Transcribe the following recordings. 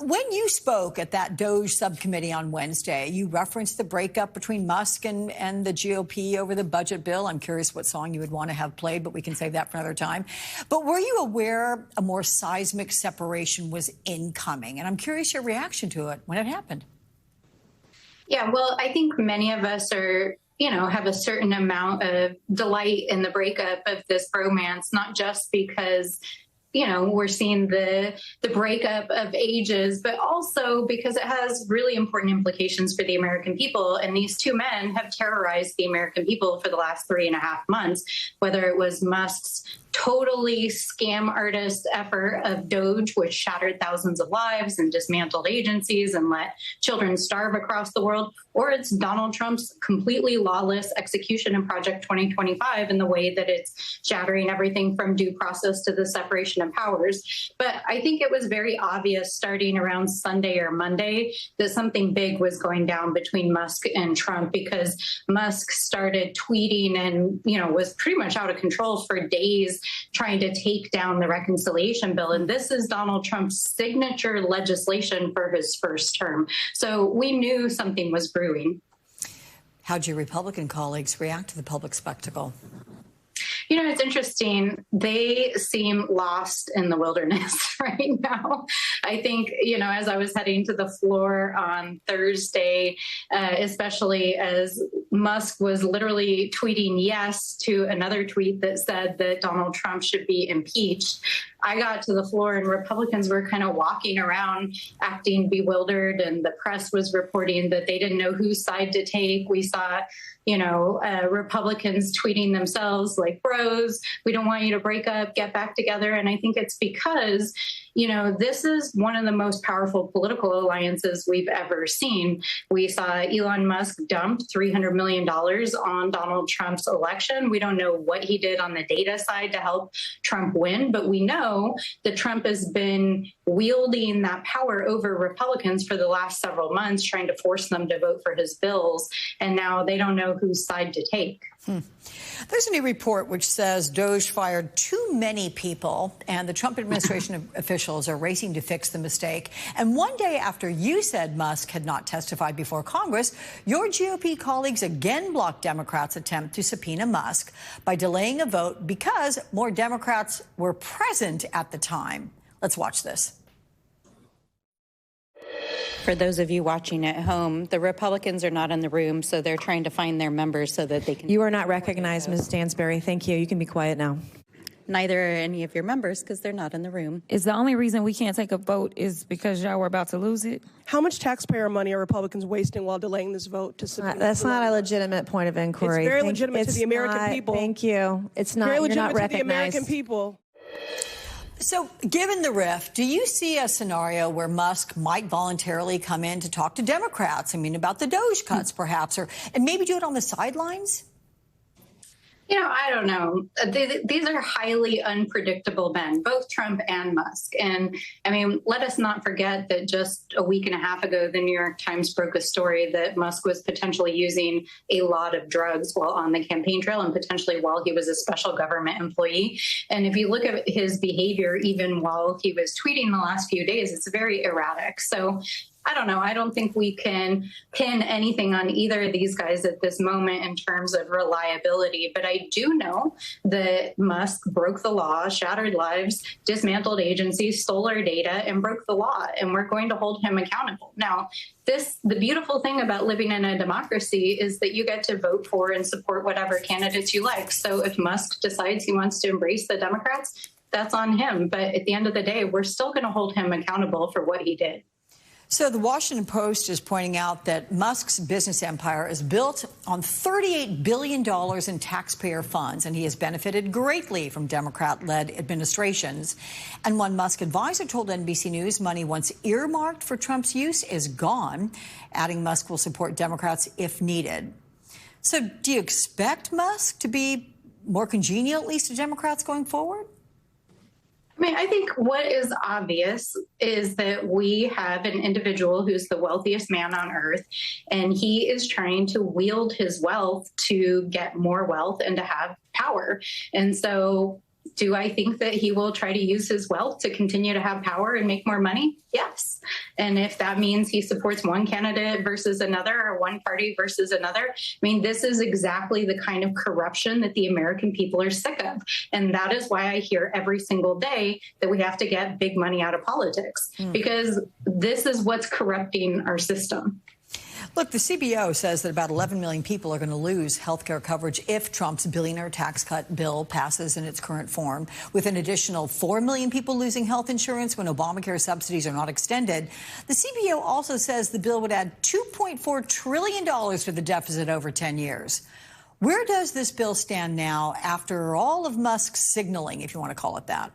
When you spoke at that Doge subcommittee on Wednesday, you referenced the breakup between Musk and the GOP over the budget bill. I'm curious what song you would want to have played, but we can save that for another time. But were you aware a more seismic separation was incoming? And I'm curious your reaction to it when it happened. Yeah, well, I think many of us are, have a certain amount of delight in the breakup of this bromance, not just because we're seeing the breakup of ages, but also because it has really important implications for the American people. And these two men have terrorized the American people for the last 3.5 months, whether it was Musk's totally scam artist effort of Doge, which shattered thousands of lives and dismantled agencies and let children starve across the world, or it's Donald Trump's completely lawless execution in Project 2025 in the way that it's shattering everything from due process to the separation of powers. But I think it was very obvious starting around Sunday or Monday that something big was going down between Musk and Trump, because Musk started tweeting and, was pretty much out of control for days trying to take down the reconciliation bill. And this is Donald Trump's signature legislation for his first term. So we knew something was brewing. How'd your Republican colleagues react to the public spectacle? It's interesting. They seem lost in the wilderness right now. I think, as I was heading to the floor on Thursday, especially as Musk was literally tweeting yes to another tweet that said that Donald Trump should be impeached, I got to the floor and Republicans were kind of walking around acting bewildered, and the press was reporting that they didn't know whose side to take. We saw Republicans tweeting themselves like, bros, we don't want you to break up, get back together. And I think it's because, this is one of the most powerful political alliances we've ever seen. We saw Elon Musk dump $300 million on Donald Trump's election. We don't know what he did on the data side to help Trump win, but we know that Trump has been wielding that power over Republicans for the last several months, trying to force them to vote for his bills. And now they don't know whose side to take. There's a new report which says Doge fired too many people, and the Trump administration officials are racing to fix the mistake. And one day after you said Musk had not testified before Congress, your GOP colleagues again blocked Democrats' attempt to subpoena Musk by delaying a vote because more Democrats were present at the time. Let's watch this. For those of you watching at home, the Republicans are not in the room, so they're trying to find their members so that they can... You are not recognized, Ms. Stansbury. Thank you. You can be quiet now. Neither are any of your members because they're not in the room. Is the only reason we can't take a vote is because y'all were about to lose it? How much taxpayer money are Republicans wasting while delaying this vote to subpoena? That's not a legitimate point of inquiry. It's very legitimate to the American people. Thank you. It's not. Very legitimate not to recognized. the American people. So given the rift, do you see a scenario where Musk might voluntarily come in to talk to Democrats? About the Doge cuts, perhaps, and maybe do it on the sidelines? I don't know. These are highly unpredictable men, both Trump and Musk. And let us not forget that just a week and a half ago, the New York Times broke a story that Musk was potentially using a lot of drugs while on the campaign trail and potentially while he was a special government employee. And if you look at his behavior, even while he was tweeting the last few days, it's very erratic. So I don't know. I don't think we can pin anything on either of these guys at this moment in terms of reliability. But I do know that Musk broke the law, shattered lives, dismantled agencies, stole our data, and broke the law. And we're going to hold him accountable. Now, the beautiful thing about living in a democracy is that you get to vote for and support whatever candidates you like. So if Musk decides he wants to embrace the Democrats, that's on him. But at the end of the day, we're still going to hold him accountable for what he did. So the Washington Post is pointing out that Musk's business empire is built on $38 billion in taxpayer funds, and he has benefited greatly from Democrat-led administrations. And one Musk advisor told NBC News money once earmarked for Trump's use is gone, adding Musk will support Democrats if needed. So do you expect Musk to be more congenial, at least, to Democrats going forward? I think what is obvious is that we have an individual who's the wealthiest man on earth, and he is trying to wield his wealth to get more wealth and to have power. And so Do I think that he will try to use his wealth to continue to have power and make more money? Yes. And if that means he supports one candidate versus another or one party versus another, I mean, this is exactly the kind of corruption that the American people are sick of. And that is why I hear every single day that we have to get big money out of politics, because this is what's corrupting our system. Look, the CBO says that about 11 million people are going to lose health care coverage if Trump's billionaire tax cut bill passes in its current form, with an additional 4 million people losing health insurance when Obamacare subsidies are not extended. The CBO also says the bill would add $2.4 trillion to the deficit over 10 years. Where does this bill stand now after all of Musk's signaling, if you want to call it that?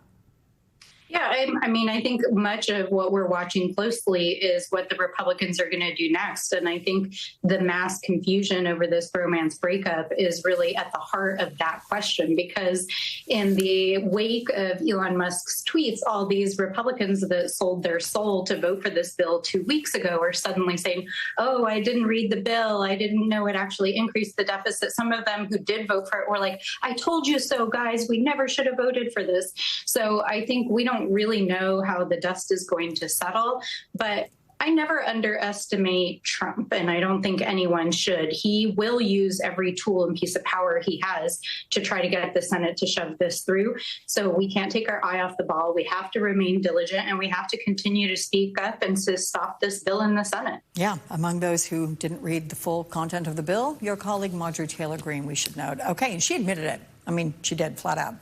Yeah, I mean, I think much of what we're watching closely is what the Republicans are going to do next. And I think the mass confusion over this bromance breakup is really at the heart of that question, because in the wake of Elon Musk's tweets, all these Republicans that sold their soul to vote for this bill 2 weeks ago are suddenly saying, oh, I didn't read the bill. I didn't know it actually increased the deficit. Some of them who did vote for it were like, I told you so, guys. We never should have voted for this. So I think we don't really know how the dust is going to settle, but I never underestimate Trump, and I don't think anyone should. He will use every tool and piece of power he has to try to get the Senate to shove this through. So we can't take our eye off the ball. We have to remain diligent, and we have to continue to speak up and to stop this bill in the Senate. Yeah, among those who didn't read the full content of the bill, your colleague Marjorie Taylor Greene, we should note. Okay, and she admitted it. I mean, she did, flat out.